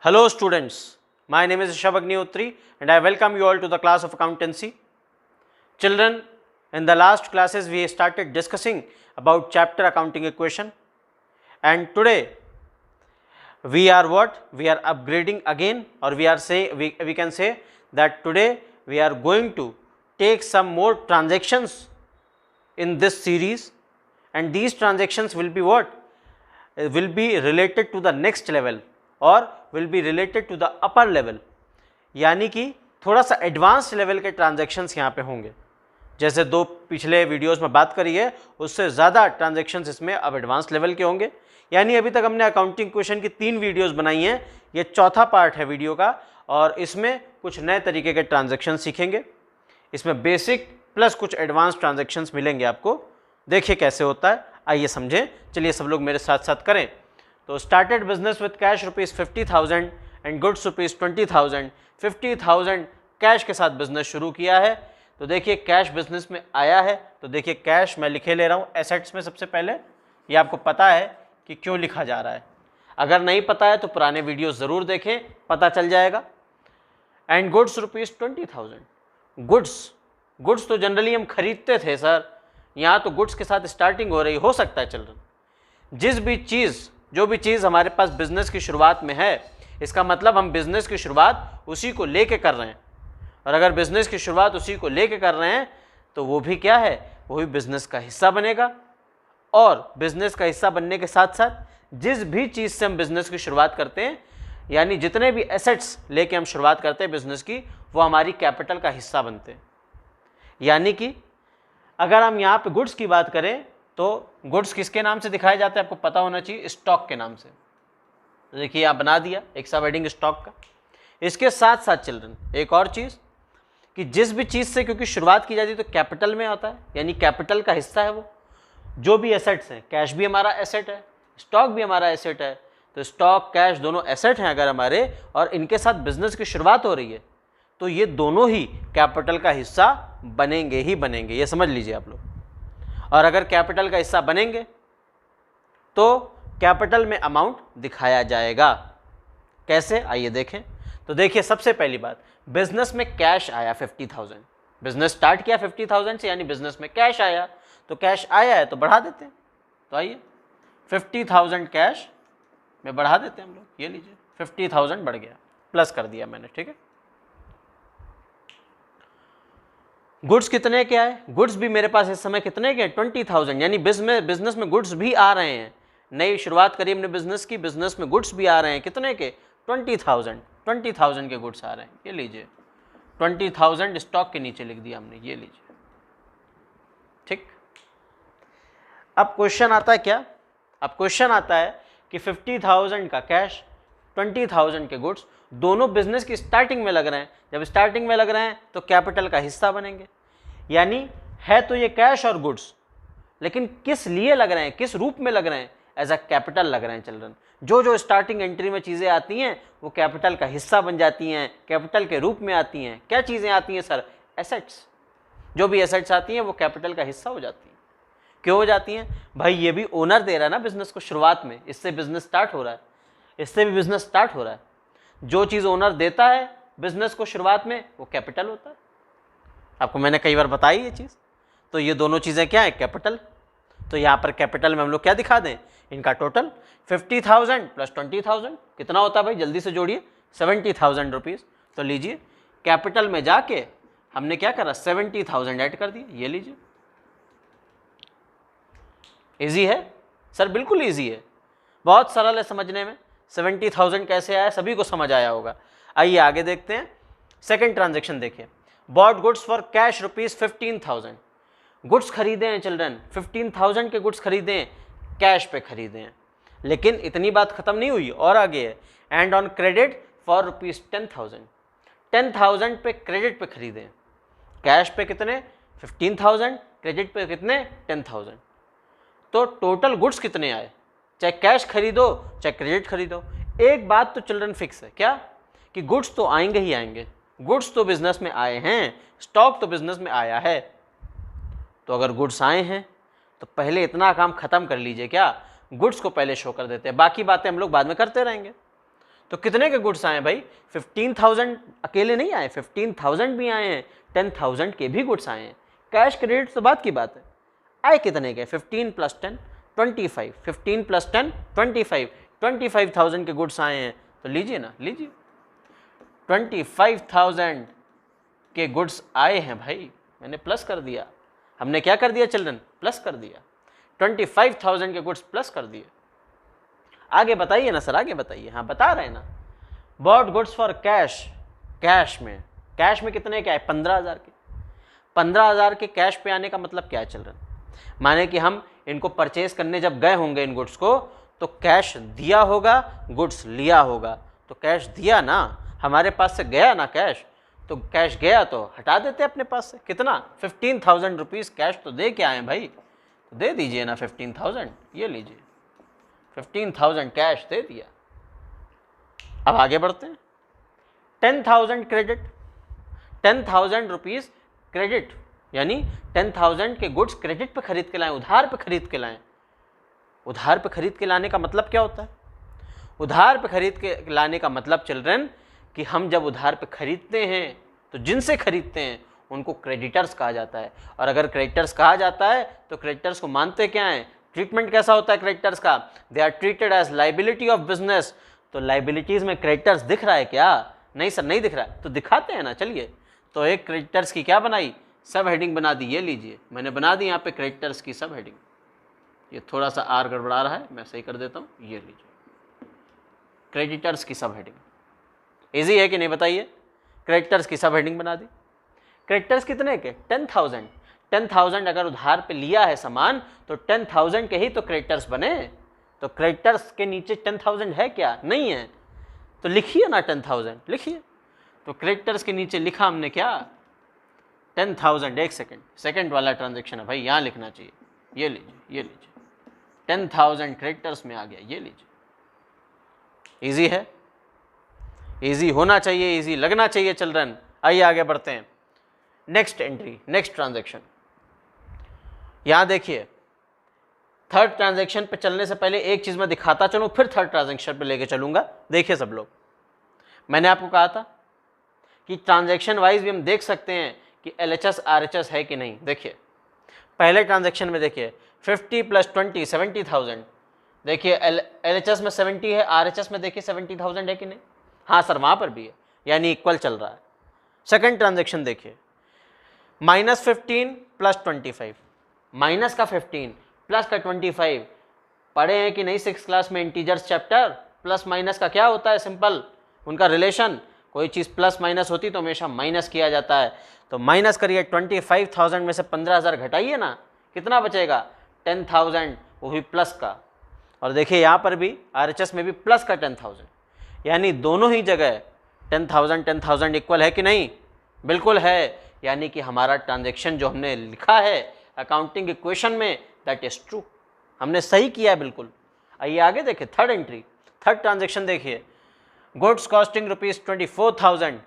Hello students, my name is Rishabh Agnihotri and I welcome you all to the class of accountancy. Children, in the last classes we started discussing about chapter accounting equation, and today we are upgrading again, or we can say that today we are going to take some more transactions in this series, and these transactions will be will be related to the next level और will be related to the upper level, यानी कि थोड़ा सा advance level के transactions यहाँ पे होंगे। जैसे दो पिछले वीडियोस में बात करी है उससे ज़्यादा ट्रांजैक्शंस इसमें अब एडवांस लेवल के होंगे। यानी अभी तक हमने अकाउंटिंग क्वेश्चन की 3 वीडियोस बनाई हैं, ये चौथा पार्ट है वीडियो का, और इसमें कुछ नए तरीके के ट्रांजैक्शन सीखेंगे। इसमें बेसिक प्लस कुछ एडवांस ट्रांजैक्शंस मिलेंगे आपको। देखिए कैसे होता है, आइए समझें। चलिए सब लोग मेरे साथ साथ करें। तो started business with cash ₹50,000 and goods ₹20,000। 50,000 cash के साथ बिजनेस शुरू किया है। तो देखिए कैश बिजनेस में आया है, तो देखिए कैश मैं लिखे ले रहा हूँ एसेट्स में सबसे पहले। ये आपको पता है कि क्यों लिखा जा रहा है, अगर नहीं पता है तो पुराने वीडियो ज़रूर देखें, पता चल जाएगा। And goods ₹20,000। गुड्स तो जनरली हम खरीदते थे सर, यहाँ तो गुड्स के साथ स्टार्टिंग हो रही, हो सकता है चिल्ड्रन जो भी चीज़ हमारे पास बिजनेस की शुरुआत में है, इसका मतलब हम बिजनेस की शुरुआत उसी को लेके कर रहे हैं, और अगर बिजनेस की शुरुआत उसी को लेके कर रहे हैं तो वो भी क्या है, वो भी बिजनेस का हिस्सा बनेगा। और बिजनेस का हिस्सा बनने के साथ साथ जिस भी चीज़ से हम बिजनेस की शुरुआत करते हैं, यानी जितने भी एसेट्स लेके हम शुरुआत करते हैं बिजनेस की, वो हमारी कैपिटल का हिस्सा बनते हैं। यानी कि अगर हम यहाँ पे गुड्स की बात करें तो गुड्स किसके नाम से दिखाए जाते हैं, आपको पता होना चाहिए, स्टॉक के नाम से। तो देखिए आप बना दिया एक सब हेडिंग स्टॉक का। इसके साथ साथ चिल्ड्रन एक और चीज़ कि जिस भी चीज़ से क्योंकि शुरुआत की जाती है तो कैपिटल में आता है, यानी कैपिटल का हिस्सा है वो। जो भी एसेट्स हैं, कैश भी हमारा एसेट है, स्टॉक भी हमारा एसेट है, तो स्टॉक कैश दोनों एसेट हैं अगर हमारे, और इनके साथ बिजनेस की शुरुआत हो रही है, तो ये दोनों ही कैपिटल का हिस्सा बनेंगे ही बनेंगे, ये समझ लीजिए आप लोग। और अगर कैपिटल का हिस्सा बनेंगे तो कैपिटल में अमाउंट दिखाया जाएगा। कैसे, आइए देखें। तो देखिए सबसे पहली बात, बिजनेस में कैश आया 50,000। बिजनेस स्टार्ट किया 50,000 से, यानी बिजनेस में कैश आया, तो कैश आया है तो बढ़ा देते हैं। तो आइए 50,000 कैश में बढ़ा देते हैं हम लोग, ये लीजिए 50,000 बढ़ गया, प्लस कर दिया मैंने, ठीक है। गुड्स कितने के आए, गुड्स भी मेरे पास इस समय कितने के, 20,000, यानी बिजनेस में गुड्स भी आ रहे हैं। नई शुरुआत करी हमने बिजनेस की, बिजनेस में गुड्स भी आ रहे हैं, कितने के, 20,000 के गुड्स आ रहे हैं, ये लीजिए 20,000 स्टॉक के नीचे लिख दिया हमने, ये लीजिए, ठीक। अब क्वेश्चन आता है क्या, अब क्वेश्चन आता है कि 50,000 का कैश, 20,000 के गुड्स, दोनों बिजनेस की स्टार्टिंग में लग रहे हैं। जब स्टार्टिंग में लग रहे हैं तो कैपिटल का हिस्सा बनेंगे, यानी है तो ये कैश और गुड्स, लेकिन किस लिए लग रहे हैं, किस रूप में लग रहे हैं, एज अ कैपिटल लग रहे हैं चिल्ड्रन। जो स्टार्टिंग एंट्री में चीज़ें आती हैं वो कैपिटल का हिस्सा बन जाती हैं, कैपिटल के रूप में आती हैं। क्या चीज़ें आती हैं सर, एसेट्स। जो भी एसेट्स आती हैं वो कैपिटल का हिस्सा हो जाती हैं। क्यों हो जाती हैं भाई, ये भी ओनर दे रहा है ना बिजनेस को शुरुआत में, इससे बिजनेस स्टार्ट हो रहा है, इससे भी बिजनेस स्टार्ट हो रहा है। जो चीज़ ओनर देता है बिजनेस को शुरुआत में वो कैपिटल होता है, आपको मैंने कई बार बताई ये चीज़। तो ये दोनों चीज़ें क्या है, कैपिटल। तो यहाँ पर कैपिटल में हम लोग क्या दिखा दें, इनका टोटल 50,000 प्लस 20,000 कितना होता है भाई, जल्दी से जोड़िए, 70,000 रुपीज़। तो लीजिए कैपिटल में जाके हमने क्या करा, 70,000 ऐड कर दिए, ये लीजिए। ईजी है सर, बिल्कुल ईजी है, बहुत सरल है समझने में। 70,000 कैसे आया, सभी को समझ आया होगा। आइए आगे देखते हैं। सेकंड ट्रांजैक्शन देखिए, bought goods for cash ₹15,000। Goods खरीदे हैं चिल्ड्रन, 15,000 के गुड्स खरीदे हैं, कैश पे खरीदे हैं। लेकिन इतनी बात खत्म नहीं हुई, और आगे है, एंड ऑन क्रेडिट फॉर ₹10,000। 10,000 पे क्रेडिट पे खरीदे हैं, कैश पे कितने 15,000, क्रेडिट पे कितने 10,000। तो टोटल गुड्स कितने आए, चाहे कैश खरीदो चाहे क्रेडिट खरीदो, एक बात तो चिल्ड्रन फिक्स है, क्या, कि गुड्स तो आएंगे ही आएंगे। गुड्स तो बिजनेस में आए हैं, स्टॉक तो बिजनेस में आया है। तो अगर गुड्स आए हैं तो पहले इतना काम खत्म कर लीजिए, क्या, गुड्स को पहले शो कर देते हैं, बाकी बातें हम लोग बाद में करते रहेंगे। तो कितने के गुड्स आए भाई? 15,000 अकेले नहीं आए, 15,000 भी आए हैं, 10,000 के भी गुड्स आए हैं। कैश क्रेडिट तो बात की बात है। आए कितने के? 15 + 10 25, 15 + 10 25, 25,000 के गुड्स आए हैं। तो लीजिए ना, लीजिए 25,000 के गुड्स आए हैं भाई, मैंने प्लस कर दिया। हमने क्या कर दिया चिल्ड्रन? प्लस कर दिया। 25,000 के गुड्स प्लस कर दिए। आगे बताइए ना सर, आगे बताइए। हाँ बता रहे हैं ना। Bought goods for cash, cash में कितने के आए? 15,000 के। 15,000 के कैश पे आने का मतलब क्या है चिल्ड्रन? माने कि हम इनको परचेज करने जब गए होंगे इन गुड्स को, तो कैश दिया होगा, गुड्स लिया होगा। तो कैश दिया ना, हमारे पास से गया ना कैश, तो कैश गया तो हटा देते अपने पास से। कितना? 15,000 रुपीज़ कैश तो दे के आए भाई, तो दे दीजिए ना 15,000। ये लीजिए 15,000 कैश दे दिया। अब आगे बढ़ते हैं। 10,000 क्रेडिट, 10,000 रुपीज़ क्रेडिट, यानी 10,000 के गुड्स क्रेडिट पे खरीद के लाएं, उधार पे खरीद के लाएं। उधार पे खरीद के लाने का मतलब क्या होता है? उधार पे खरीद के लाने का मतलब चिल्ड्रन कि हम जब उधार पे खरीदते हैं तो जिनसे खरीदते हैं उनको क्रेडिटर्स कहा जाता है। और अगर क्रेडिटर्स कहा जाता है तो क्रेडिटर्स को मानते क्या हैं? ट्रीटमेंट कैसा होता है क्रेडिटर्स का? They are treated as liability of business. तो लाइबिलिटीज में क्रेडिटर्स दिख रहा है क्या? नहीं सर, नहीं दिख रहा है। तो दिखाते हैं ना, चलिए। तो एक क्रेडिटर्स की क्या बनाई? सब हेडिंग बना दी। ये लीजिए, मैंने बना दी यहाँ पे क्रेडिटर्स की सब हेडिंग। ये थोड़ा सा आर गड़बड़ा रहा है, मैं सही कर देता हूँ। ये लीजिए क्रेडिटर्स की सब हेडिंग। इजी है कि नहीं बताइए? क्रेडिटर्स की सब हेडिंग बना दी। क्रेडिटर्स कितने के? 10,000। 10,000 अगर उधार पे लिया है सामान तो 10,000 के ही तो क्रेडिटर्स बने। तो क्रेडिटर्स के नीचे 10,000 है क्या? नहीं है। तो लिखिए ना 10,000, लिखिए। तो क्रेडिटर्स के नीचे लिखा हमने क्या? 10,000। एक सेकंड वाला ट्रांजेक्शन है भाई, यहाँ लिखना चाहिए। ये लीजिए, ये लीजिए 10,000 क्रेडिटर्स में आ गया। ये लीजिए। इजी है, इजी होना चाहिए, इजी लगना चाहिए चिल्ड्रन। आइए आगे बढ़ते हैं। Next entry, next transaction. यहां देखिए, थर्ड ट्रांजैक्शन पे चलने से पहले एक चीज मैं दिखाता चलूं, फिर थर्ड ट्रांजैक्शन पे लेके चलूंगा। देखिए सब लोग, मैंने आपको कहा था कि ट्रांजैक्शन वाइज भी हम देख सकते हैं कि LHS RHS है कि नहीं। देखिए पहले ट्रांजैक्शन में देखिए 50 + 20 70,000। देखिए LHS में 70 है, RHS में देखिए 70,000 है कि नहीं? हाँ सर, वहाँ पर भी है, यानी इक्वल चल रहा है। सेकंड ट्रांजैक्शन देखिए, -15 + 25, माइनस का 15 प्लस का 25। पढ़े हैं कि नहीं 6th क्लास में इंटीजर्स चैप्टर? प्लस माइनस का क्या होता है? सिंपल उनका रिलेशन। कोई चीज़ प्लस माइनस होती तो हमेशा माइनस किया जाता है। तो माइनस करिए, 25,000 में से 15,000 घटाइए ना, कितना बचेगा? 10,000, वो भी प्लस का। और देखिए यहाँ पर भी RHS में भी प्लस का 10,000, यानी दोनों ही जगह 10,000 इक्वल है कि नहीं? बिल्कुल है। यानी कि हमारा ट्रांजैक्शन जो हमने लिखा है अकाउंटिंग इक्वेशन में, दैट इज ट्रू, हमने सही किया है बिल्कुल। आइए आगे देखिए, थर्ड एंट्री, थर्ड ट्रांजैक्शन देखिए। गुड्स कॉस्टिंग ₹24,000,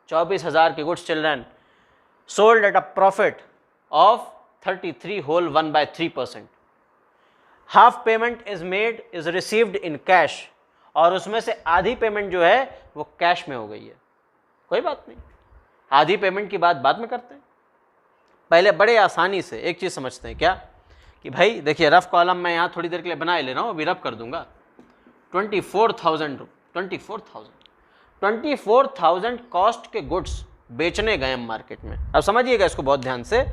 24,000 के goods children sold at a profit of 33 whole 1/3%। Half payment is made is received in cash, और उसमें से आधी पेमेंट जो है वो कैश में हो गई है। कोई बात नहीं, आधी पेमेंट की बात बाद में करते हैं। पहले बड़े आसानी से एक चीज़ समझते हैं क्या, कि भाई देखिए रफ कॉलम मैं यहाँ थोड़ी देर के लिए बना ले रहा हूँ, अभी रफ कर दूंगा। 24,000 कॉस्ट के गुड्स बेचने गए हम मार्केट में। अब समझिएगा इसको बहुत ध्यान से।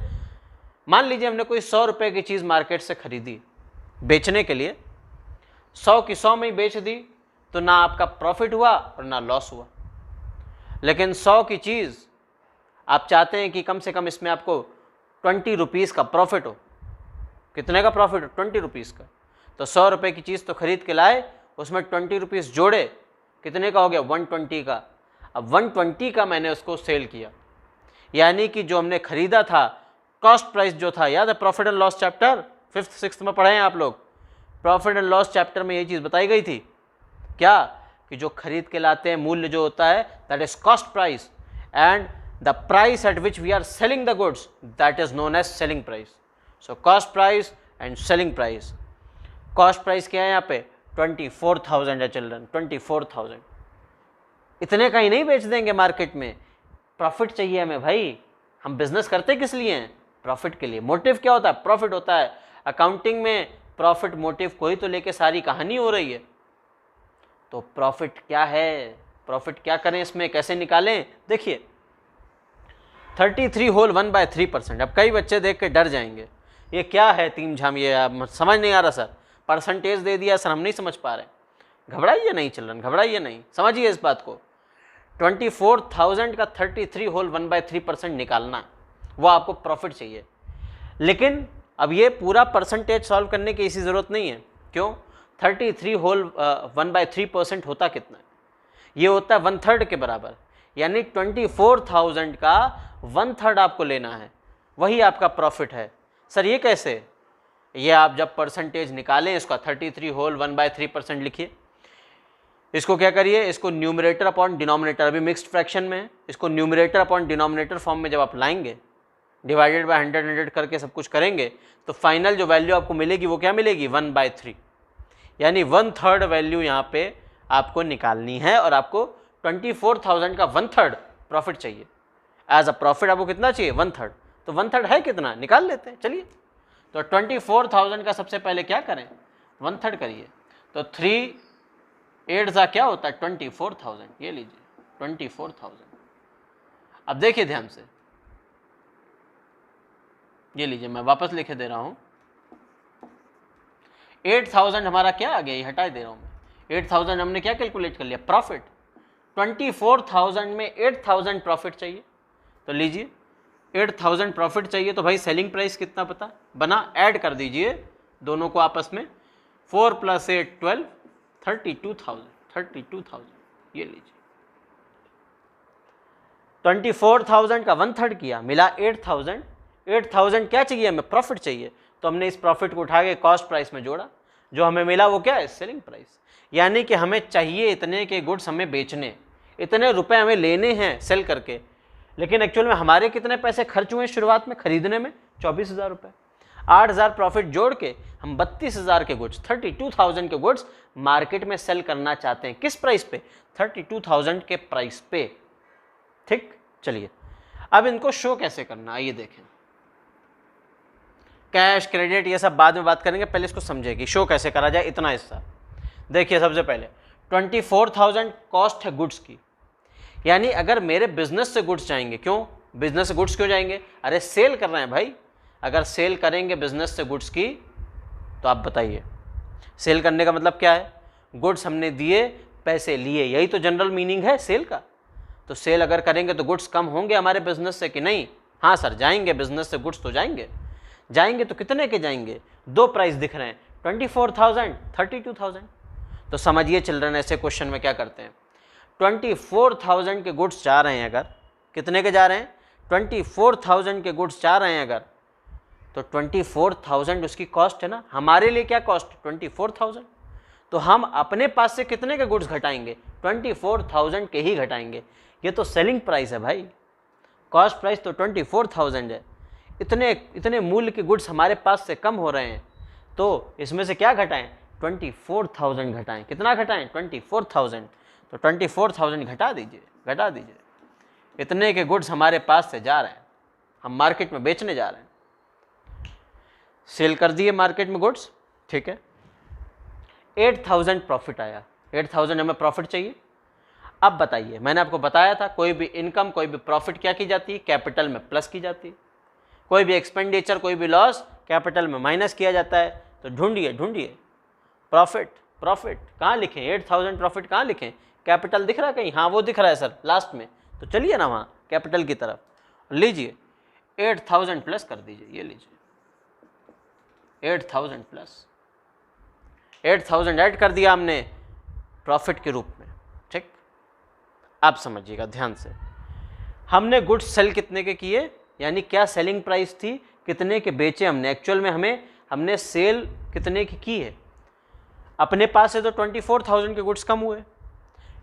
मान लीजिए हमने कोई 100 रुपये की चीज़ मार्केट से खरीदी बेचने के लिए, 100 की 100 में ही बेच दी, तो ना आपका प्रॉफिट हुआ और ना लॉस हुआ। लेकिन 100 की चीज़ आप चाहते हैं कि कम से कम इसमें आपको 20 रुपीज़ का प्रॉफिट हो। कितने का प्रॉफिट हो? 20 रुपीज़ का। तो 100 रुपये की चीज़ तो खरीद के लाए, उसमें 20 रुपीज़ जोड़े, कितने का हो गया? 120 का। अब 120 का मैंने उसको सेल किया, यानी कि जो हमने खरीदा था कॉस्ट प्राइस जो था, याद है profit and loss chapter 5th 6th में पढ़े हैं आप लोग? प्रॉफिट एंड लॉस चैप्टर में ये चीज़ बताई गई थी क्या, कि जो खरीद के लाते हैं मूल्य जो होता है that is cost price, and the price at which we are selling the goods that is known as selling price. So cost price and selling price. Cost price क्या है यहाँ पे? 24,000 है चिल्ड्रन, 24,000। इतने का ही नहीं बेच देंगे मार्केट में, प्रॉफिट चाहिए हमें भाई। हम बिजनेस करते किस लिए हैं? प्रॉफिट के लिए। मोटिव क्या होता है? प्रॉफिट होता है। अकाउंटिंग में प्रॉफिट मोटिव को ही तो लेके सारी कहानी हो रही है। तो प्रॉफिट क्या है, प्रॉफिट क्या करें इसमें, कैसे निकालें? देखिए 33 होल 1/3%। अब कई बच्चे देख के डर जाएंगे, ये क्या है तीन झाम, ये समझ नहीं आ रहा सर, परसेंटेज दे दिया सर, हम नहीं समझ पा रहे। घबराइए नहीं चिल्ड्रन, घबराइए नहीं, समझिए इस बात को। 24,000 का 33 होल 1/3% निकालना, वो आपको प्रॉफिट चाहिए। लेकिन अब ये पूरा परसेंटेज सॉल्व करने की इसी ज़रूरत नहीं है। क्यों? 33 होल 1/3% होता कितना है? ये होता है 1/3 के बराबर, यानी 24,000 का 1/3 आपको लेना है, वही आपका प्रॉफिट है। सर ये कैसे? ये आप जब परसेंटेज निकालें इसका 33 होल 1/3% लिखिए। इसको क्या करिए, इसको न्यूमरेटर अपॉन डिनोमिनेटर, अभी मिक्स्ड फ्रैक्शन में है, इसको न्यूमरेटर अपॉन डिनोमिनेटर फॉर्म में जब आप लाएंगे, डिवाइडेड बाय 100 करके सब कुछ करेंगे, तो फाइनल जो वैल्यू आपको मिलेगी वो क्या मिलेगी? 1/3, यानी 1/3 वैल्यू यहाँ पे आपको निकालनी है। और आपको 24,000 का 1/3 प्रॉफिट चाहिए। एज अ प्रॉफिट आपको कितना चाहिए? 1/3। तो 1/3 है कितना? निकाल लेते हैं, चलिए। तो 24,000 का सबसे पहले क्या करें? 1/3 करिए। तो 3 8 जा क्या होता है? 24,000। ये लीजिए 24,000। अब देखिए ध्यान से, ये लीजिए मैं वापस लिखे दे रहा हूं। 8,000 हमारा क्या आ गया, ये हटा दे रहा हूं मैं। 8,000 हमने क्या कैलकुलेट कर लिया? प्रॉफिट। 24,000 में 8,000 प्रॉफिट चाहिए, तो लीजिए 8,000 प्रॉफिट चाहिए, तो भाई सेलिंग प्राइस कितना पता बना? ऐड कर दीजिए दोनों को आपस में। 4 + 8 12, 32,000। ये लीजिए 24,000 का 1/3 किया, मिला 8,000। 8,000 क्या चाहिए हमें? प्रॉफिट चाहिए। तो हमने इस प्रॉफिट को उठा के कॉस्ट प्राइस में जोड़ा, जो हमें मिला वो क्या है? Selling price. यानी कि हमें चाहिए इतने के गुड्स हमें बेचने, इतने रुपए हमें लेने हैं सेल करके, लेकिन एक्चुअल में हमारे कितने पैसे खर्च हुए शुरुआत में खरीदने में? 24,000 रुपये। 8,000 प्रॉफिट जोड़ के हम 32,000 के गुड्स, 32,000 के गुड्स मार्केट में सेल करना चाहते हैं। किस प्राइस पे? 32,000 के प्राइस पे। ठीक, चलिए अब इनको शो कैसे करना, आइए देखें। कैश, क्रेडिट, ये सब बाद में बात करेंगे, पहले इसको समझेगी शो कैसे करा जाए इतना हिस्सा। देखिए सबसे पहले 24,000 कॉस्ट है गुड्स की, यानी अगर मेरे बिजनेस से गुड्स जाएंगे, क्यों बिजनेस से गुड्स क्यों जाएंगे? अरे सेल कर रहे हैं भाई। अगर सेल करेंगे बिजनेस से गुड्स की, तो आप बताइए सेल करने का मतलब क्या है? गुड्स हमने दिए, पैसे लिए, यही तो जनरल मीनिंग है सेल का। तो सेल अगर करेंगे तो गुड्स कम होंगे हमारे बिजनेस से कि नहीं? हाँ सर जाएंगे, बिजनेस से गुड्स तो जाएंगे। जाएंगे तो कितने के जाएंगे? दो प्राइस दिख रहे हैं, 24,000, 32,000। तो समझिए चिल्ड्रन, ऐसे क्वेश्चन में क्या करते हैं, 24,000 के गुड्स जा रहे हैं, अगर कितने के जा रहे हैं? 24,000 के गुड्स जा रहे हैं अगर, तो 24,000 उसकी कॉस्ट है ना। हमारे लिए क्या कॉस्ट? 24,000। तो हम अपने पास से कितने के गुड्स घटाएंगे? 24,000 के ही घटाएंगे। ये तो सेलिंग प्राइस है भाई, कॉस्ट प्राइस तो 24,000 है। इतने मूल्य के गुड्स हमारे पास से कम हो रहे हैं, तो इसमें से क्या घटाएं? 24,000 घटाएं। कितना घटाएं? 24,000। तो 24,000 घटा दीजिए। इतने के गुड्स हमारे पास से जा रहे हैं, हम मार्केट में बेचने जा रहे हैं। सेल कर दिए मार्केट में गुड्स, ठीक है। 8,000 प्रॉफिट आया, 8,000 हमें प्रॉफिट चाहिए। अब बताइए, मैंने आपको बताया था कोई भी इनकम, कोई भी प्रॉफिट क्या की जाती है? कैपिटल में प्लस की जाती है। कोई भी एक्सपेंडिचर, कोई भी लॉस कैपिटल में माइनस किया जाता है। तो ढूंढिए प्रॉफिट कहाँ लिखें? 8,000 प्रॉफिट कहाँ लिखें? कैपिटल दिख रहा है कहीं? हाँ वो दिख रहा है सर लास्ट में, तो चलिए ना वहाँ कैपिटल की तरफ। लीजिए 8,000 प्लस कर दीजिए, ये लीजिए 8,000 प्लस 8,000 ऐड कर दिया हमने प्रॉफिट के रूप में, ठीक। आप समझिएगा ध्यान से, हमने गुड्स सेल कितने के किए, यानी क्या सेलिंग प्राइस थी, कितने के बेचे हमने। एक्चुअल में हमने सेल कितने की है? अपने पास से तो 24,000 के गुड्स कम हुए,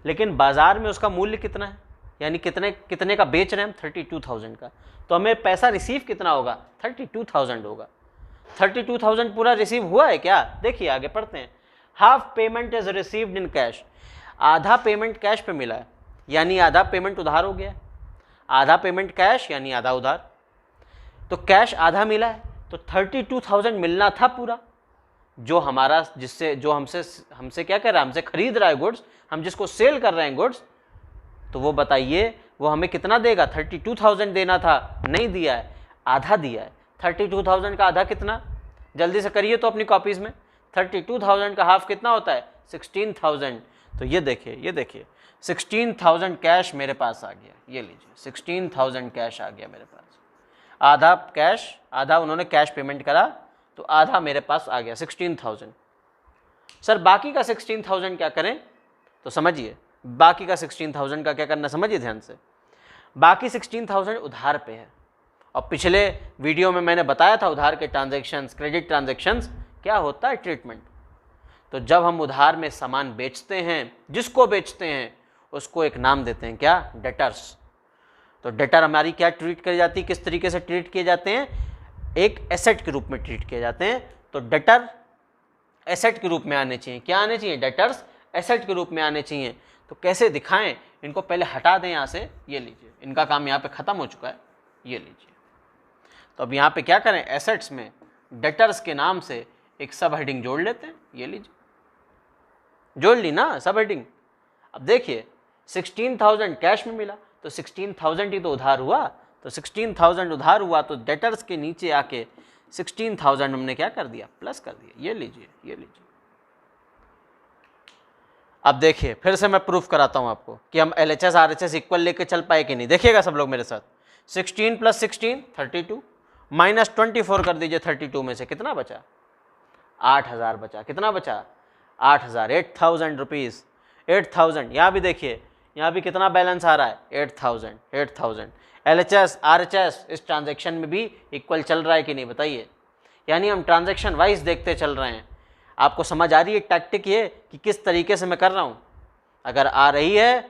लेकिन बाजार में उसका मूल्य कितना है, यानी कितने का बेच रहे हैं हम? 32,000 का। तो हमें पैसा रिसीव कितना होगा? 32,000 होगा। 32,000 पूरा रिसीव हुआ है क्या? देखिए आगे पढ़ते हैं। Half payment is received in cash, आधा पेमेंट कैश पे मिला है यानी आधा पेमेंट उधार हो गया, आधा पेमेंट कैश यानी आधा उधार। तो कैश आधा मिला है तो 32,000 मिलना था पूरा, जो हमारा जिससे जो हमसे क्या कर रहा है, हमसे खरीद रहा है गुड्स, हम जिसको सेल कर रहे हैं गुड्स, तो वो बताइए वो हमें कितना देगा, 32,000 देना था, नहीं दिया है, आधा दिया है। 32,000 का आधा कितना, जल्दी से करिए तो अपनी कॉपीज़ में, 32,000 का हाफ कितना होता है, 16,000। तो ये देखिए 16,000 कैश मेरे पास आ गया, ये लीजिए 16,000 कैश आ गया मेरे पास, आधा कैश, आधा उन्होंने कैश पेमेंट करा तो आधा मेरे पास आ गया 16,000। सर बाकी का 16,000 क्या करें, तो समझिए बाकी का 16,000 का क्या करना, समझिए ध्यान से। बाकी 16,000 उधार पे है, और पिछले वीडियो में मैंने बताया था उधार के ट्रांजैक्शंस, क्रेडिट ट्रांजैक्शंस क्या होता है, ट्रीटमेंट। तो जब हम उधार में सामान बेचते हैं, जिसको बेचते हैं उसको एक नाम देते हैं, क्या, डेटर्स। तो डेटर हमारी क्या ट्रीट की जाती है, किस तरीके से ट्रीट किए जाते हैं, एक एसेट के रूप में ट्रीट किए जाते हैं। तो डेटर एसेट के रूप में आने चाहिए, क्या आने चाहिए, डेटर्स एसेट के रूप में आने चाहिए। तो कैसे दिखाएं, इनको पहले हटा दें यहाँ से, ये लीजिए इनका काम यहाँ पे ख़त्म हो चुका है, ये लीजिए। तो अब यहाँ पे क्या करें, एसेट्स में डेटर्स के नाम से एक सब हेडिंग जोड़ लेते हैं, ये लीजिए, जोड़ ली ना सब हेडिंग। अब देखिए 16,000 कैश में मिला तो 16,000 ही तो उधार हुआ, तो 16,000 उधार हुआ तो डेटर्स के नीचे आके 16,000 हमने क्या कर दिया, प्लस कर दिया, ये लीजिए, ये लीजिए। अब देखिए फिर से मैं प्रूफ कराता हूं आपको कि हम LHS RHS इक्वल लेके चल पाए कि नहीं। देखिएगा सब लोग मेरे साथ, 16 + 16 32, माइनस 24 कर दीजिए 32 में से, कितना बचा, 8,000 बचा, कितना बचा, 8,000, 8,000 रुपीज़, 8,000। यहाँ भी देखिए, यहाँ भी कितना बैलेंस आ रहा है, 8,000, 8,000। LHS RHS इस ट्रांजैक्शन में भी इक्वल चल रहा है कि नहीं, बताइए। यानी हम ट्रांजैक्शन वाइज देखते चल रहे हैं। आपको समझ आ रही है टैक्टिक ये कि किस तरीके से मैं कर रहा हूँ। अगर आ रही है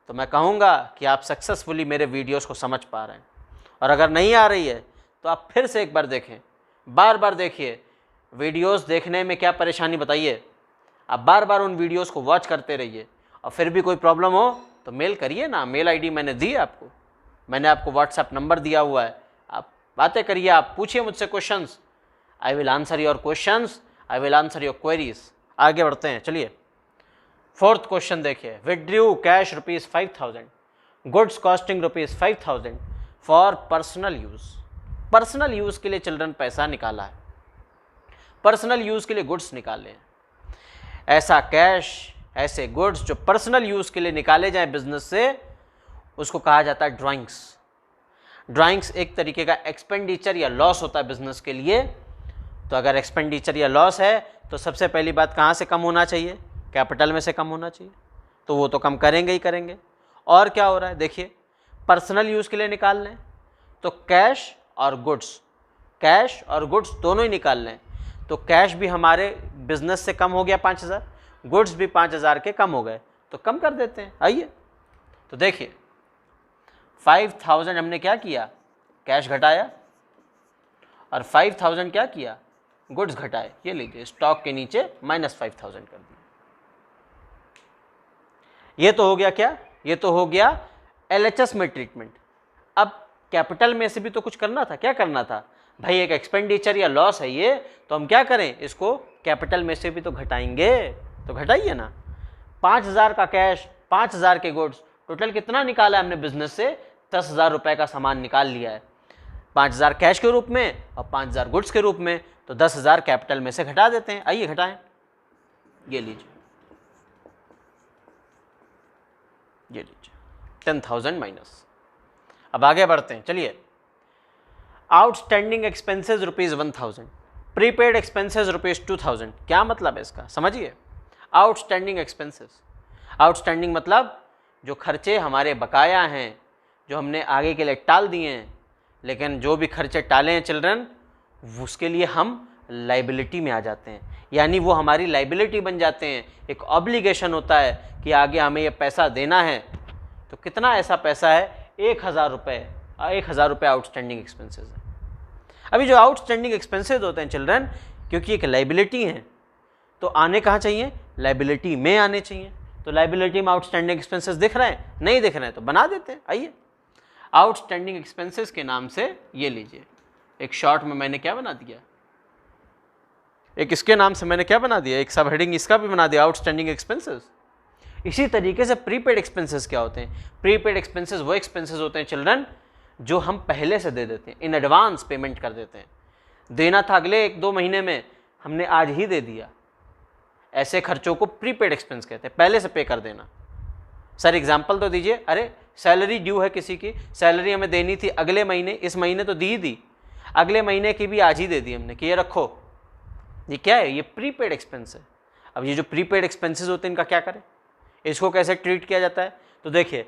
तो मैं कहूँगा कि आप सक्सेसफुली मेरे वीडियोस को समझ पा रहे हैं, और अगर नहीं आ रही है तो आप फिर से एक बार देखें, बार बार देखिए। वीडियोस देखने में क्या परेशानी, बताइए। आप बार बार उन वीडियोस को वॉच करते रहिए, और फिर भी कोई प्रॉब्लम हो तो मेल करिए ना, मेल आईडी मैंने दी है आपको, मैंने आपको व्हाट्सएप नंबर दिया हुआ है, आप बातें करिए, आप पूछिए मुझसे questions, I will answer your questions, I will answer your queries. आगे बढ़ते हैं, चलिए 4th क्वेश्चन देखिए। Withdrew cash ₹5,000, goods costing ₹5,000 for personal use. Personal use के लिए चिल्ड्रन पैसा निकाला है, पर्सनल यूज़ के लिए गुड्स निकाले हैं। ऐसा कैश, ऐसे गुड्स जो पर्सनल यूज़ के लिए निकाले जाएं बिजनेस से, उसको कहा जाता है ड्राइंग्स। ड्राइंग्स एक तरीके का एक्सपेंडिचर या लॉस होता है बिजनेस के लिए। तो अगर एक्सपेंडिचर या लॉस है तो सबसे पहली बात कहाँ से कम होना चाहिए, कैपिटल में से कम होना चाहिए। तो वो तो कम करेंगे ही करेंगे। और क्या हो रहा है, देखिए पर्सनल यूज़ के लिए निकाल लें तो कैश और गुड्स, कैश और गुड्स दोनों ही निकाल लें, तो कैश भी हमारे बिजनेस से कम हो गया 5,000, गुड्स भी 5,000 के कम हो गए, तो कम कर देते हैं। आइए तो देखिए 5,000 हमने क्या किया, कैश घटाया, और 5,000 क्या किया, गुड्स घटाए। ये लीजिए स्टॉक के नीचे -5,000 कर दिया। ये तो हो गया क्या, ये तो हो गया LHS में ट्रीटमेंट। अब कैपिटल में से भी तो कुछ करना था, क्या करना था भाई, एक एक्सपेंडिचर या लॉस है ये, तो हम क्या करें, इसको कैपिटल में से भी तो घटाएंगे। तो घटाइए ना, 5,000 का कैश, 5,000 के गुड्स, टोटल कितना निकाला है हमने बिजनेस से, 10,000 रुपये का सामान निकाल लिया है, 5,000 कैश के रूप में और 5,000 गुड्स के रूप में, तो 10,000 कैपिटल में से घटा देते हैं। आइए घटाएं, ये लीजिए, ये लीजिए 10,000 माइनस। अब आगे बढ़ते हैं, चलिए। Outstanding expenses ₹1,000, prepaid expenses ₹2,000। क्या मतलब है इसका, समझिए। आउटस्टैंडिंग एक्सपेंसेस, आउटस्टैंडिंग मतलब जो खर्चे हमारे बकाया हैं, जो हमने आगे के लिए टाल दिए हैं, लेकिन जो भी खर्चे टाले हैं चिल्ड्रन, उसके लिए हम लाइबिलिटी में आ जाते हैं, यानी वो हमारी लाइबिलिटी बन जाते हैं। एक ऑब्लिगेशन होता है कि आगे हमें ये पैसा देना है। तो कितना ऐसा पैसा है, 1,000 रुपये, 1,000 रुपये आउटस्टैंडिंग एक्सपेंसेस है। अभी जो आउटस्टैंडिंग एक्सपेंसेस होते हैं चिल्ड्रन, क्योंकि एक लाइबिलिटी हैं, तो आने कहाँ चाहिए, लाइबिलिटी में आने चाहिए। तो लाइबिलिटी में आउटस्टैंडिंग एक्सपेंसेस दिख रहे हैं, नहीं दिख रहे हैं तो बना देते हैं। आइए, आउटस्टैंडिंग एक्सपेंसेस के नाम से ये लीजिए, एक शॉर्ट में मैंने क्या बना दिया, एक इसके नाम से मैंने क्या बना दिया, एक सब हेडिंग इसका भी बना दिया, आउटस्टैंडिंग एक्सपेंसेस। इसी तरीके से प्रीपेड एक्सपेंसेस क्या होते हैं, प्रीपेड एक्सपेंसेस वो एक्सपेंसेस होते हैं चिल्ड्रन जो हम पहले से दे देते हैं, इन एडवांस पेमेंट कर देते हैं। देना था अगले 1-2 महीने में, हमने आज ही दे दिया, ऐसे खर्चों को प्रीपेड एक्सपेंस कहते हैं, पहले से पे कर देना। सर एग्जांपल तो दीजिए, अरे सैलरी ड्यू है किसी की, सैलरी हमें देनी थी अगले महीने, इस महीने तो दी ही दी, अगले महीने की भी आज ही दे दी हमने कि ये रखो, ये क्या है, ये प्रीपेड एक्सपेंस है। अब ये जो प्रीपेड एक्सपेंसेस होते हैं इनका क्या करें, इसको कैसे ट्रीट किया जाता है, तो देखिए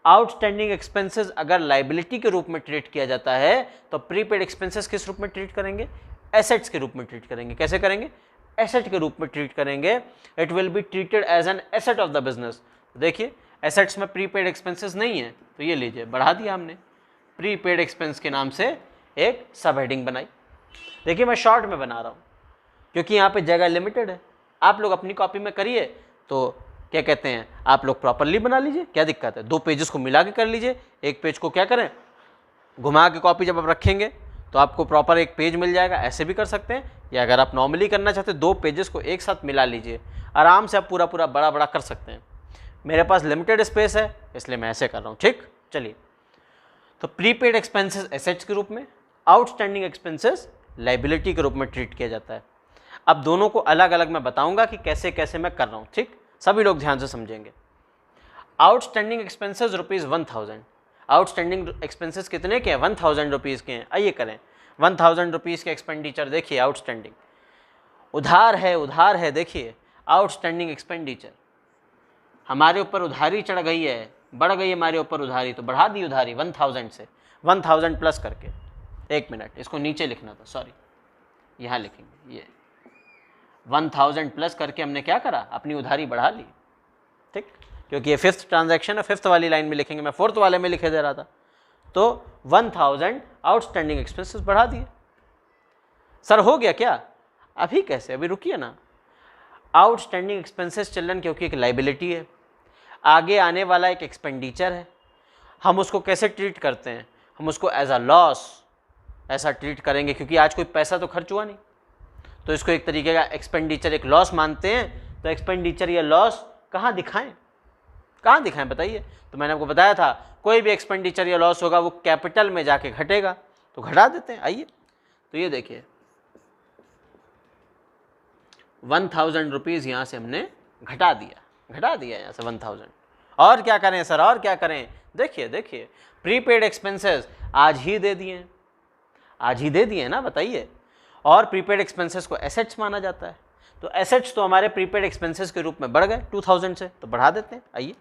आउटस्टैंडिंग एक्सपेंसेस अगर लाइबिलिटी के रूप में ट्रीट किया जाता है तो प्रीपेड एक्सपेंसेस किस रूप में ट्रीट करेंगे, एसेट्स के रूप में ट्रीट करेंगे। कैसे करेंगे, एसेट के रूप में ट्रीट करेंगे। It will be treated as an asset of the business. देखिए एसेट्स में प्रीपेड एक्सपेंसेस नहीं है, तो ये लीजिए बढ़ा दिया हमने, प्रीपेड एक्सपेंस के नाम से एक सब हेडिंग बनाई। देखिए मैं शॉर्ट में बना रहा हूँ क्योंकि यहाँ पे जगह लिमिटेड है, आप लोग अपनी कॉपी में करिए तो क्या कहते हैं, आप लोग प्रॉपरली बना लीजिए, क्या दिक्कत है, 2 पेजेस को मिला के कर लीजिए, एक पेज को क्या करें, घुमा के कॉपी जब आप रखेंगे तो आपको प्रॉपर एक पेज मिल जाएगा। ऐसे भी कर सकते हैं, या अगर आप नॉर्मली करना चाहते हैं 2 पेजेस को एक साथ मिला लीजिए, आराम से आप पूरा पूरा बड़ा बड़ा कर सकते हैं। मेरे पास लिमिटेड स्पेस है इसलिए मैं ऐसे कर रहा हूँ। ठीक, चलिए, तो प्रीपेड एक्सपेंसेस एसेट्स के रूप में, आउटस्टैंडिंग एक्सपेंसेस लाइबिलिटी के रूप में ट्रीट किया जाता है। अब दोनों को अलग अलग मैं बताऊंगा कि कैसे कैसे मैं कर रहा हूँ। ठीक, सभी लोग ध्यान से समझेंगे। आउटस्टैंडिंग एक्सपेंसेस ₹1000, आउटस्टैंडिंग एक्सपेंसेस कितने के हैं, 1000 रुपीज़ के हैं। आइए करें 1000 रुपीज़ के एक्सपेंडिचर, देखिए आउटस्टैंडिंग, उधार है, देखिए आउटस्टैंडिंग एक्सपेंडिचर, हमारे ऊपर उधारी चढ़ गई है, बढ़ गई है हमारे ऊपर उधारी, तो बढ़ा दी उधारी 1000 से, 1000 प्लस करके, 1 मिनट इसको नीचे लिखना था, सॉरी यहाँ लिखेंगे, ये 1000 प्लस करके हमने क्या करा, अपनी उधारी बढ़ा ली। ठीक, क्योंकि ये 5th ट्रांजैक्शन है, 5th वाली लाइन में लिखेंगे, मैं 4th वाले में लिखे दे रहा था। तो 1000 आउटस्टैंडिंग एक्सपेंसेस बढ़ा दिए। सर हो गया क्या, अभी कैसे, अभी रुकिए ना। आउटस्टैंडिंग एक्सपेंसेस चिल्ड्रन क्योंकि एक लाइबिलिटी है, आगे आने वाला एक एक्सपेंडिचर है, हम उसको कैसे ट्रीट करते हैं, हम उसको एज अ लॉस ऐसा ट्रीट करेंगे, क्योंकि आज कोई पैसा तो खर्च हुआ नहीं, तो इसको एक तरीके का एक्सपेंडिचर, एक लॉस मानते हैं। तो एक्सपेंडिचर या लॉस कहाँ दिखाएं बताइए। तो मैंने आपको बताया था कोई भी एक्सपेंडिचर या लॉस होगा वो कैपिटल में जाके घटेगा, तो घटा देते हैं। आइए, तो ये देखिए 1000 रुपीज़ यहाँ से हमने घटा दिया यहाँ से 1000। और क्या करें सर, और क्या करें, देखिए प्रीपेड एक्सपेंसेस आज ही दे दिए ना, बताइए। और प्रीपेड एक्सपेंसेस को एसेट्स माना जाता है, तो एसेट्स तो हमारे प्रीपेड एक्सपेंसेस के रूप में बढ़ गए 2000 से, तो बढ़ा देते हैं। आइए,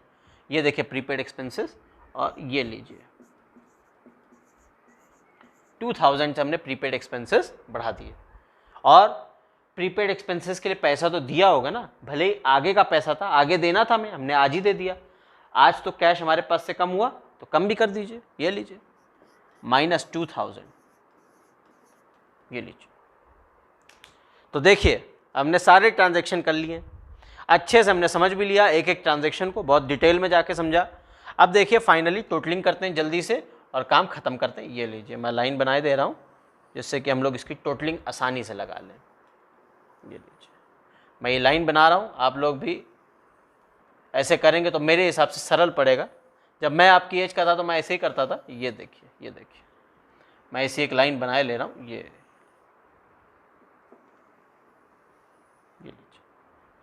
ये देखिए प्रीपेड एक्सपेंसेस, और ये लीजिए 2000 से हमने प्रीपेड एक्सपेंसेस बढ़ा दिए। और प्रीपेड एक्सपेंसेस के लिए पैसा तो दिया होगा ना, भले ही आगे का पैसा था, आगे देना था हमने आज ही दे दिया। आज तो कैश हमारे पास से कम हुआ तो कम भी कर दीजिए, ये लीजिए -2000, ये लीजिए। तो देखिए हमने सारे ट्रांजैक्शन कर लिए, अच्छे से हमने समझ भी लिया, एक एक ट्रांजैक्शन को बहुत डिटेल में जाके समझा। अब देखिए फाइनली टोटलिंग करते हैं जल्दी से और काम ख़त्म करते हैं। ये लीजिए मैं लाइन बनाए दे रहा हूँ जिससे कि हम लोग इसकी टोटलिंग आसानी से लगा लें। ये लीजिए मैं ये लाइन बना रहा हूँ, आप लोग भी ऐसे करेंगे तो मेरे हिसाब से सरल पड़ेगा। जब मैं आपकी एज का था तो मैं ऐसे ही करता था। ये देखिए मैं ऐसी एक लाइन बनाए ले रहा हूँ, ये लीजिए,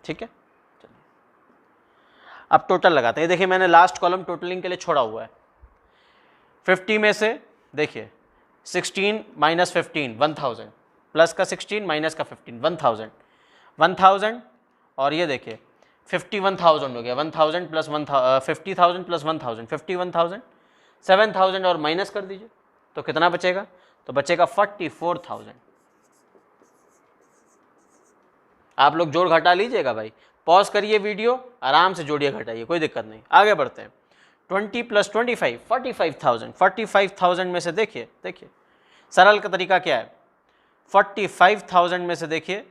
ठीक है। चलिए अब टोटल लगाते हैं। देखिए मैंने लास्ट कॉलम टोटलिंग के लिए छोड़ा हुआ है। 50 में से देखिए 16 माइनस 15 1000, प्लस का 16 माइनस का 15 1000 और ये देखिए 51,000 हो गया। 1000 प्लस 50,000 प्लस 1000 51,000, 7000 और माइनस कर दीजिए तो कितना बचेगा, तो बचेगा 44,000। आप लोग जोड़ घटा लीजिएगा भाई, पॉज करिए वीडियो, आराम से जोड़िए घटाइए, कोई दिक्कत नहीं। आगे बढ़ते हैं। 20 प्लस 25 45,000। 45,000 में से देखिए सरल का तरीका क्या है, 45,000 में से देखिए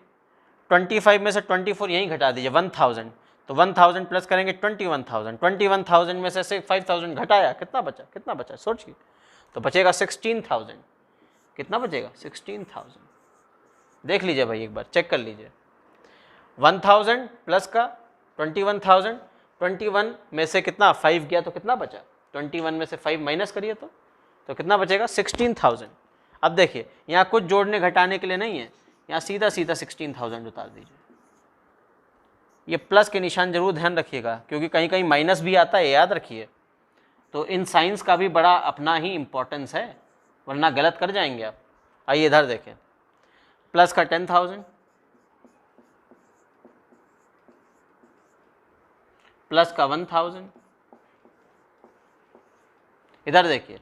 25 में से 24 यहीं घटा दीजिए 1000, तो 1000 प्लस करेंगे 21,000, 21,000 में से 5,000 घटाया, कितना बचा, कितना बचा सोचिए, तो बचेगा 16,000। कितना बचेगा 16,000। देख लीजिए भाई एक बार चेक कर लीजिए, 1000 प्लस का 21,000, 21 में से कितना 5 गया तो कितना बचा, 21 में से 5 माइनस करिए तो कितना बचेगा 16,000। अब देखिए यहाँ कुछ जोड़ने घटाने के लिए नहीं है, यहाँ सीधा सीधा 16,000 उतार दीजिए। ये प्लस के निशान जरूर ध्यान रखिएगा क्योंकि कहीं कहीं माइनस भी आता है, याद रखिए। तो इन साइंस का भी बड़ा अपना ही इम्पोर्टेंस है, वरना गलत कर जाएंगे आप। आइए इधर देखें, प्लस का 10,000 प्लस का 1,000, इधर देखिए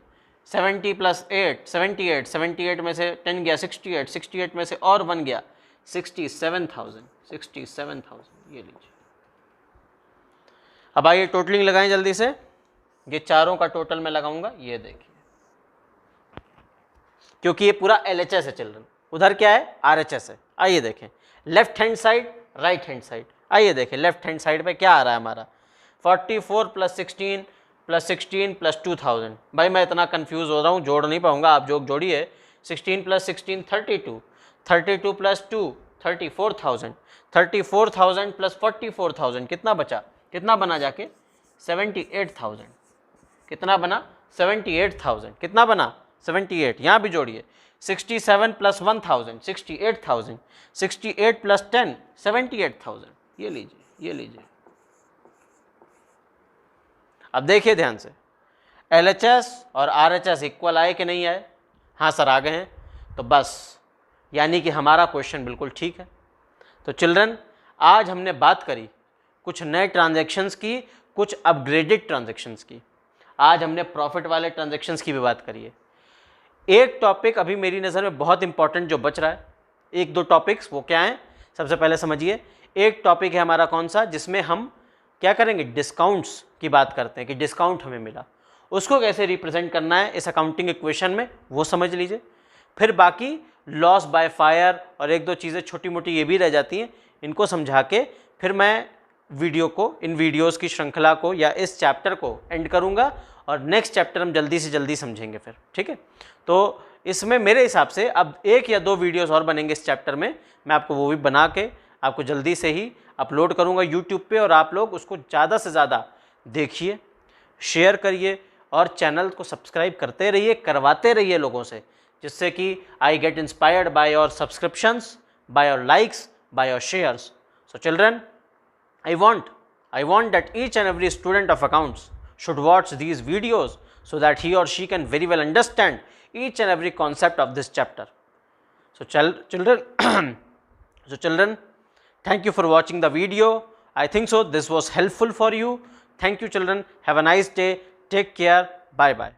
70 प्लस 8 78, 78 में से 10 गया 68, 68 में से और 1 गया 67,000, 67,000। ये लीजिए। अब आइए टोटलिंग लगाएं जल्दी से, ये चारों का टोटल मैं लगाऊंगा, ये देखिए क्योंकि ये पूरा LHS है चिल्ड्रन, उधर क्या है RHS है। आइए देखें left hand side right hand side, आइए देखें लेफ्ट हैंड साइड पे क्या आ रहा है हमारा 44 प्लस 16 प्लस 2,000। भाई मैं इतना कंफ्यूज हो रहा हूँ, जोड़ नहीं पाऊंगा, आप जो जोड़िए 16 प्लस 16 32, 32 प्लस 2 34,000, 34,000 प्लस 44,000 कितना बचा, कितना बना जाके 78,000। कितना बना 78,000, कितना बना 78, यहाँ भी जोड़िए 67 प्लस 1,000 68,000, 68 प्लस 10 78,000। ये लीजिए, ये लीजिए। अब देखिए ध्यान से, LHS और RHS इक्वल आए कि नहीं आए, हाँ सर आ गए हैं, तो बस यानी कि हमारा क्वेश्चन बिल्कुल ठीक है। तो चिल्ड्रन आज हमने बात करी कुछ नए ट्रांजैक्शंस की, कुछ अपग्रेडेड ट्रांजैक्शंस की, आज हमने प्रॉफिट वाले ट्रांजैक्शंस की भी बात करी है। एक टॉपिक अभी मेरी नज़र में बहुत इंपॉर्टेंट जो बच रहा है, एक दो टॉपिक्स, वो क्या हैं सबसे पहले समझिए। एक टॉपिक है हमारा कौन सा, जिसमें हम क्या करेंगे डिस्काउंट्स की बात करते हैं कि डिस्काउंट हमें मिला, उसको कैसे रिप्रेजेंट करना है इस अकाउंटिंग इक्वेशन में, वो समझ लीजिए। फिर बाकी लॉस बाय फायर और एक दो चीज़ें छोटी मोटी ये भी रह जाती हैं, इनको समझा के फिर मैं वीडियो को, इन वीडियोस की श्रृंखला को या इस चैप्टर को एंड करूँगा और नेक्स्ट चैप्टर हम जल्दी से जल्दी समझेंगे फिर, ठीक है। तो इसमें मेरे हिसाब से अब 1 या 2 वीडियोस और बनेंगे इस चैप्टर में, मैं आपको वो भी बना के आपको जल्दी से ही अपलोड करूँगा यूट्यूब पे, और आप लोग उसको ज़्यादा से ज़्यादा देखिए, शेयर करिए और चैनल को सब्सक्राइब करते रहिए, करवाते रहिए लोगों से, जिससे कि I get inspired by your subscriptions, by your likes, by your shares. So children, I want that each and every student of accounts should watch these videos so that he or she can very well understand each and every concept of this chapter. So children, thank you for watching the video. I think so this was helpful for you. Thank you children. Have a nice day. Take care. Bye bye.